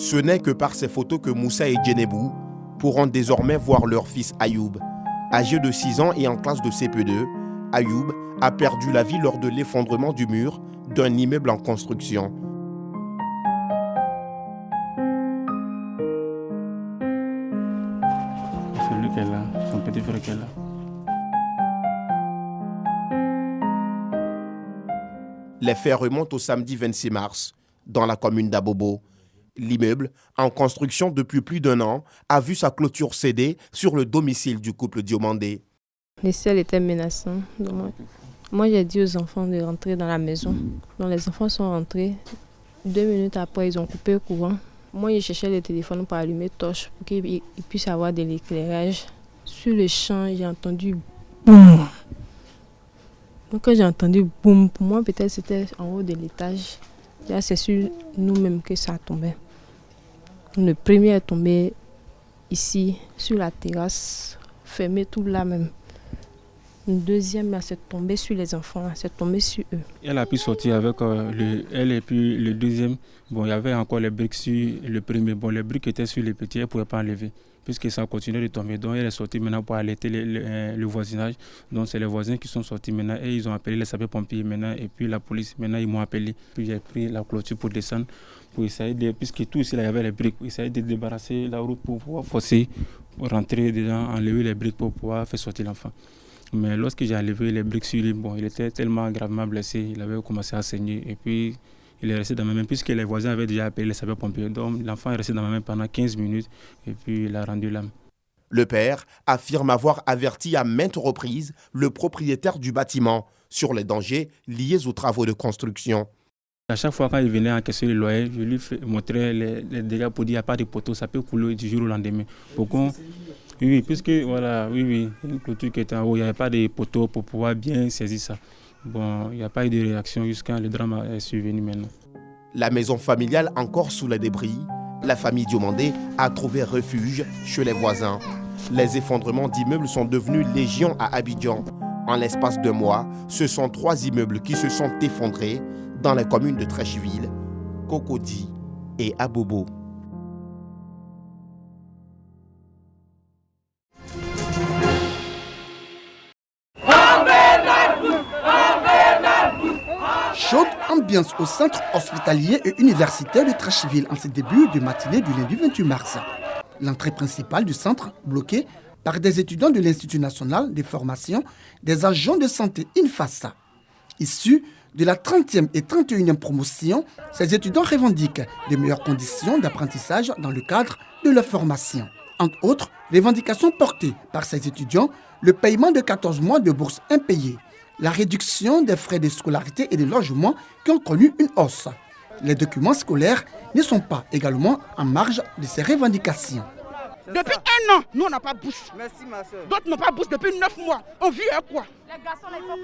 Ce n'est que par ces photos que Moussa et Djenebou pourront désormais voir leur fils Ayoub. Âgé de 6 ans et en classe de CP2, Ayoub a perdu la vie lors de l'effondrement du mur d'un immeuble en construction. C'est lui qui est là, son petit frère qui est là. Les faits remontent au samedi 26 mars, dans la commune d'Abobo. L'immeuble, en construction depuis plus d'1 an, a vu sa clôture céder sur le domicile du couple Diomandé. Le ciel était menaçant. Moi, j'ai dit aux enfants de rentrer dans la maison. Donc, les enfants sont rentrés. 2 minutes après, ils ont coupé le courant. Moi, je cherchais le téléphone pour allumer torche pour qu'ils puissent avoir de l'éclairage. Sur le champ, j'ai entendu boum. Donc, quand j'ai entendu boum, pour moi, peut-être c'était en haut de l'étage. Là, c'est sur nous-mêmes que ça tombait. Le premier est tombé ici, sur la terrasse, fermé tout là même. Le deuxième, là, c'est tombé sur les enfants, là, c'est tombé sur eux. Elle a pu sortir avec elle et puis le deuxième. Bon, il y avait encore les briques sur le premier. Bon, les briques étaient sur les petits, elle ne pouvait pas enlever, puisque ça continuait de tomber. Donc, elle est sortie maintenant pour alerter le voisinage. Donc, c'est les voisins qui sont sortis maintenant et ils ont appelé les sapeurs-pompiers maintenant et puis la police. Maintenant, ils m'ont appelé. Puis, j'ai pris la clôture pour descendre, pour essayer de, puisque tout ici, là, il y avait les briques, pour essayer de débarrasser la route pour pouvoir forcer, pour rentrer dedans, enlever les briques pour pouvoir faire sortir l'enfant. Mais lorsque j'ai enlevé les briques sur lui, bon, il était tellement gravement blessé, il avait commencé à saigner et puis il est resté dans ma main puisque les voisins avaient déjà appelé les sapeurs-pompiers. Donc l'enfant est resté dans ma main pendant 15 minutes et puis il a rendu l'âme. Le père affirme avoir averti à maintes reprises le propriétaire du bâtiment sur les dangers liés aux travaux de construction. À chaque fois quand il venait encaisser le loyer, je lui montrais les dégâts pour dire qu'il n'y a pas de poteau, ça peut couler du jour au lendemain. Oui, puisque voilà, oui, une clôture qui était en haut, il n'y avait pas de poteau pour pouvoir bien saisir ça. Bon, il n'y a pas eu de réaction jusqu'à le drame est survenu maintenant. La maison familiale encore sous les débris, la famille Diomandé a trouvé refuge chez les voisins. Les effondrements d'immeubles sont devenus légion à Abidjan. En l'espace de mois, ce sont 3 immeubles qui se sont effondrés dans les communes de Treichville, Cocody et Abobo. Chaude ambiance au centre hospitalier et universitaire de Treichville en ce début de matinée du lundi 28 mars. L'entrée principale du centre bloquée par des étudiants de l'Institut national de formation des agents de santé INFASA. Issus de la 30e et 31e promotion, ces étudiants revendiquent de meilleures conditions d'apprentissage dans le cadre de leur formation. Entre autres revendications portées par ces étudiants, le paiement de 14 mois de bourse impayée, la réduction des frais de scolarité et de logement qui ont connu une hausse. Les documents scolaires ne sont pas également en marge de ces revendications. Depuis 1 an, nous on n'a pas bourse. Merci ma soeur. D'autres n'ont pas bourse depuis 9 mois. On vit à quoi?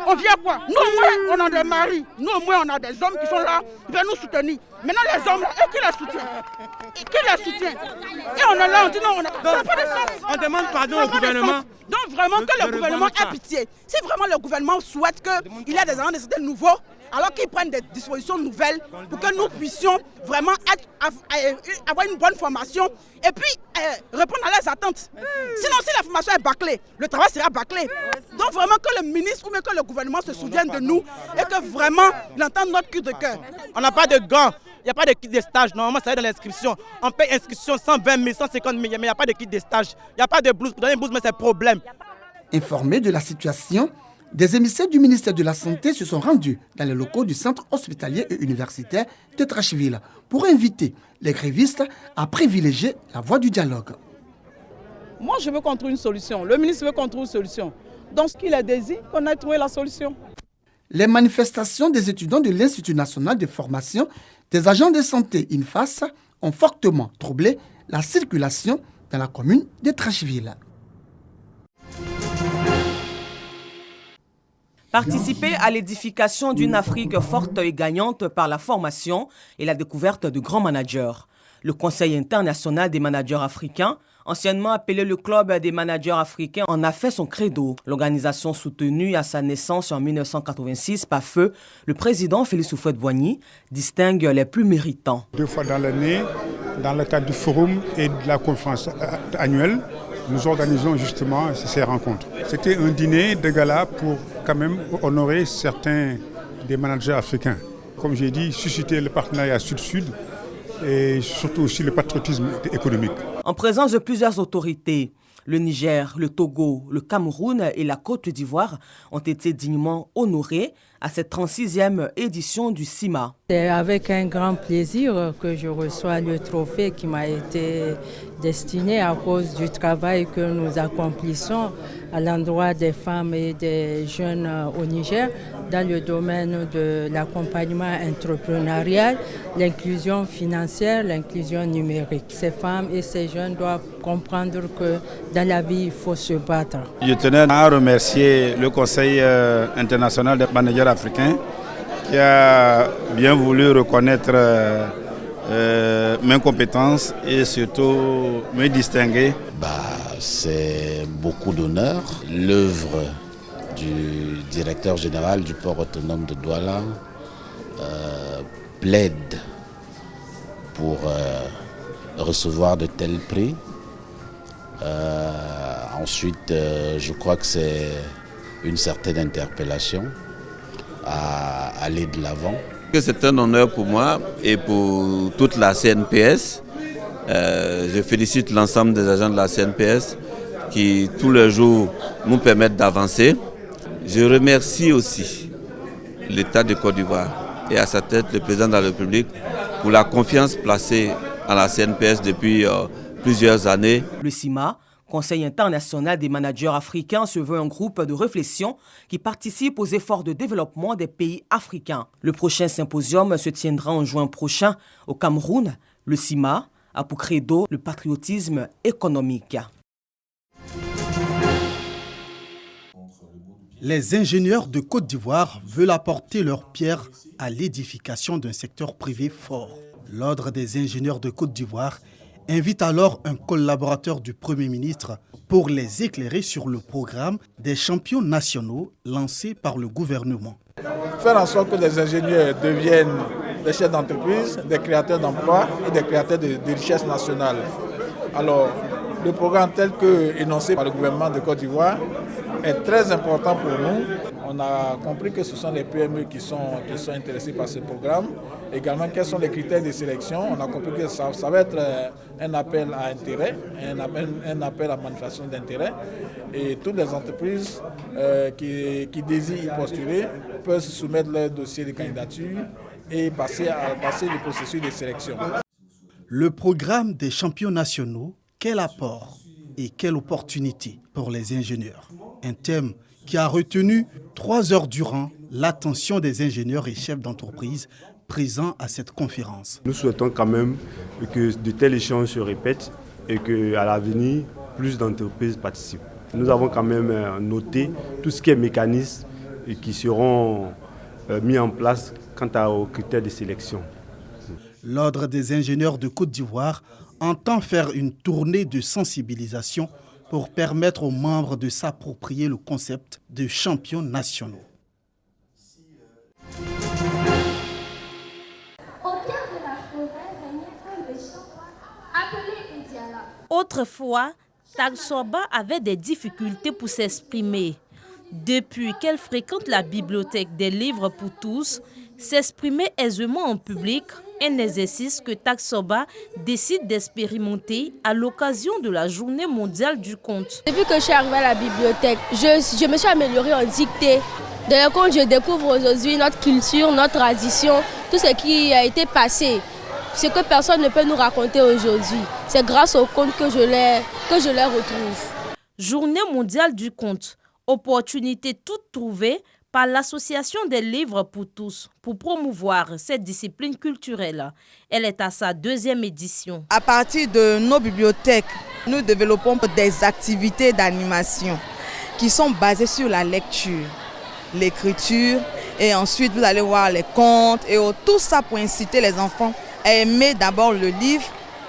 On vit à quoi? Nous au moins on a des maris, nous au moins on a des hommes qui sont là, qui veulent nous soutenir. Maintenant les hommes, qui les soutient? Qui les soutient? Et on est là, on dit non, on n'a pas de sens. On demande pardon au gouvernement. Donc vraiment que le gouvernement ait pitié. Si vraiment le gouvernement souhaite qu'il y ait des agents de santé nouveaux, alors qu'ils prennent des dispositions nouvelles pour que nous puissions vraiment avoir une bonne formation et puis répondre à leurs attentes. Sinon, si la formation est bâclée, le travail sera bâclé. Donc vraiment que le ministre ou même que le gouvernement se souvienne de nous et que vraiment il entende notre cri de cœur. On n'a pas de gants, il n'y a pas de kit de stage. Normalement, ça va dans l'inscription. On paye inscription 120 000, 150 000, mais il n'y a pas de kit de stage. Il n'y a pas de blouse. Pour donner une blouse, mais c'est problème. Informés de la situation, des émissaires du ministère de la Santé se sont rendus dans les locaux du centre hospitalier et universitaire de Treichville pour inviter les grévistes à privilégier la voie du dialogue. Moi, je veux qu'on trouve une solution. Le ministre veut qu'on trouve une solution. Donc, ce qu'il a désiré, qu'on ait trouvé la solution. Les manifestations des étudiants de l'Institut national de formation des agents de santé INFAS ont fortement troublé la circulation dans la commune de Treichville. Participer à l'édification d'une Afrique forte et gagnante par la formation et la découverte de grands managers. Le Conseil international des managers africains, anciennement appelé le Club des managers africains, en a fait son credo. L'organisation soutenue à sa naissance en 1986 par feu, le président Félix Houphouët-Boigny distingue les plus méritants. 2 fois dans l'année, dans le cadre du forum et de la conférence annuelle, nous organisons justement ces rencontres. C'était un dîner de gala pour quand même honorer certains des managers africains. Comme j'ai dit, susciter le partenariat sud-sud et surtout aussi le patriotisme économique. En présence de plusieurs autorités, le Niger, le Togo, le Cameroun et la Côte d'Ivoire ont été dignement honorés à cette 36e édition du CIMA. C'est avec un grand plaisir que je reçois le trophée qui m'a été destiné à cause du travail que nous accomplissons à l'endroit des femmes et des jeunes au Niger dans le domaine de l'accompagnement entrepreneurial, l'inclusion financière, l'inclusion numérique. Ces femmes et ces jeunes doivent comprendre que dans la vie, il faut se battre. Je tenais à remercier le Conseil international des managers africains qui a bien voulu reconnaître mes compétences et surtout me distinguer. C'est beaucoup d'honneur. L'œuvre du directeur général du port autonome de Douala plaide pour recevoir de tels prix. Ensuite, je crois que c'est une certaine interpellation à aller de l'avant. C'est un honneur pour moi et pour toute la CNPS. Je félicite l'ensemble des agents de la CNPS qui, tous les jours, nous permettent d'avancer. Je remercie aussi l'État de Côte d'Ivoire et à sa tête le président de la République pour la confiance placée à la CNPS depuis plusieurs années. Le CIMA, Conseil international des managers africains, se veut un groupe de réflexion qui participe aux efforts de développement des pays africains. Le prochain symposium se tiendra en juin prochain au Cameroun. Le CIMA a pour credo le patriotisme économique. Les ingénieurs de Côte d'Ivoire veulent apporter leur pierre à l'édification d'un secteur privé fort. L'Ordre des ingénieurs de Côte d'Ivoire invite alors un collaborateur du Premier ministre pour les éclairer sur le programme des champions nationaux lancé par le gouvernement. Faire en sorte que les ingénieurs deviennent des chefs d'entreprise, des créateurs d'emplois et des créateurs de richesses nationales. Alors, le programme tel que énoncé par le gouvernement de Côte d'Ivoire est très important pour nous. On a compris que ce sont les PME qui sont intéressés par ce programme. Également, quels sont les critères de sélection. On a compris que ça va être un appel à intérêt, un appel à manifestation d'intérêt. Et toutes les entreprises qui désirent y postuler peuvent soumettre leur dossier de candidature et passer le processus de sélection. Le programme des champions nationaux, quel apport et quelle opportunité pour les ingénieurs. Un thème qui a retenu 3 heures durant l'attention des ingénieurs et chefs d'entreprise présents à cette conférence. Nous souhaitons quand même que de tels échanges se répètent et qu'à l'avenir, plus d'entreprises participent. Nous avons quand même noté tout ce qui est mécanismes et qui seront mis en place quant aux critères de sélection. L'Ordre des ingénieurs de Côte d'Ivoire entend faire une tournée de sensibilisation pour permettre aux membres de s'approprier le concept de champions nationaux. Autrefois, Tagsoba avait des difficultés pour s'exprimer. Depuis qu'elle fréquente la bibliothèque des livres pour tous, s'exprimer aisément en public, un exercice que Tagsoba décide d'expérimenter à l'occasion de la Journée mondiale du conte. Depuis que je suis arrivée à la bibliothèque, je me suis améliorée en dictée. Dans le conte, je découvre aujourd'hui notre culture, notre tradition, tout ce qui a été passé, ce que personne ne peut nous raconter aujourd'hui. C'est grâce au conte que je les retrouve. Journée mondiale du conte, opportunité toute trouvée par l'Association des livres pour tous pour promouvoir cette discipline culturelle. Elle est à sa 2e édition. À partir de nos bibliothèques, nous développons des activités d'animation qui sont basées sur la lecture, l'écriture et ensuite vous allez voir les contes et tout ça pour inciter les enfants à aimer d'abord le livre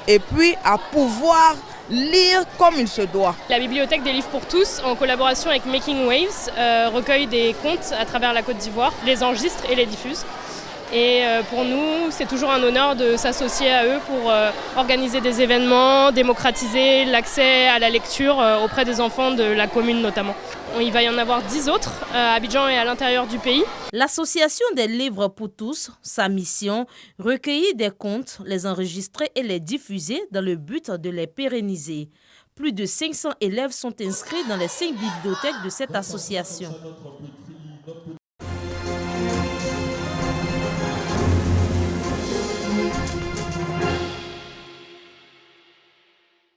et puis à pouvoir lire comme il se doit. La Bibliothèque des livres pour tous, en collaboration avec Making Waves, recueille des contes à travers la Côte d'Ivoire, les enregistre et les diffuse. Et pour nous, c'est toujours un honneur de s'associer à eux pour organiser des événements, démocratiser l'accès à la lecture auprès des enfants de la commune notamment. Il va y en avoir 10 autres à Abidjan et à l'intérieur du pays. L'association des livres pour tous, sa mission, recueillir des contes, les enregistrer et les diffuser dans le but de les pérenniser. Plus de 500 élèves sont inscrits dans les 5 bibliothèques de cette association.